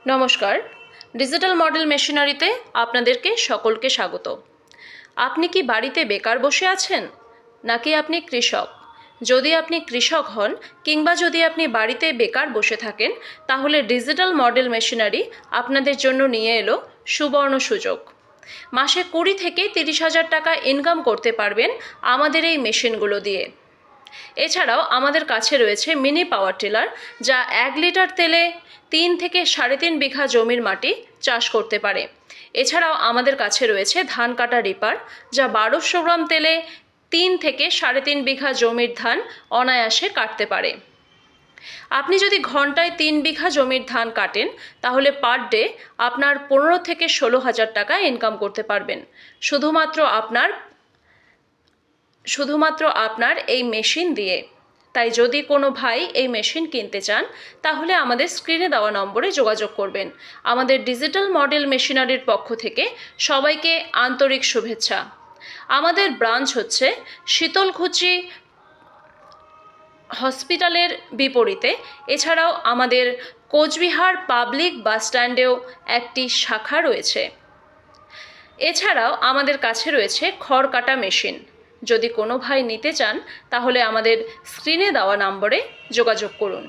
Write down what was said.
নমস্কার, digital model মেশিনারিতে আপনাদেরকে সকলকে স্বাগত। আপনি কি বাড়িতে বেকার বসে আছেন, নাকি আপনি কৃষক? যদি আপনি কৃষক হন কিংবা যদি আপনি বাড়িতে বেকার বসে থাকেন, তাহলে ডিজিটাল মডেল মেশিনারি আপনাদের জন্য নিয়ে এলো সুবর্ণ সুযোগ। মাসে 20 থেকে 30,000 টাকা ইনকাম করতে পারবেন আমাদের এই মেশিনগুলো দিয়ে। এছাড়াও আমাদের কাছে রয়েছে মিনি পাওয়ার টিলার, যা 1 লিটার তেলে 3 থেকে 3.5 বিঘা জমির মাটি চাষ করতে পারে। এছাড়াও আমাদের কাছে রয়েছে ধান কাটা রিপার, যা 1200 গ্রাম তেলে 3 থেকে 3.5 বিঘা জমির ধান অনায়াসে কাটতে পারে। আপনি যদি ঘন্টায় 3 বিঘা জমির ধান কাটেন, তাহলে পার ডে আপনার 15 থেকে 16,000 টাকা ইনকাম করতে পারবেন, শুধুমাত্র আপনার এই মেশিন দিয়ে। তাই যদি কোনো ভাই এই মেশিন কিনতে চান, তাহলে আমাদের স্ক্রিনে দেওয়া নম্বরে যোগাযোগ করবেন। আমাদের ডিজিটাল মডেল মেশিনারির পক্ষ থেকে সবাইকে আন্তরিক শুভেচ্ছা। আমাদের ব্রাঞ্চ হচ্ছে শীতলকুচি হসপিটালের বিপরীতে। এছাড়াও আমাদের কোচবিহার পাবলিক বাস স্ট্যান্ডেও একটি শাখা রয়েছে। এছাড়াও আমাদের কাছে রয়েছে খড় কাটা মেশিন। যদি কোনো ভাই নিতে চান, তাহলে আমাদের স্ক্রিনে দেওয়া নম্বরে যোগাযোগ করুন।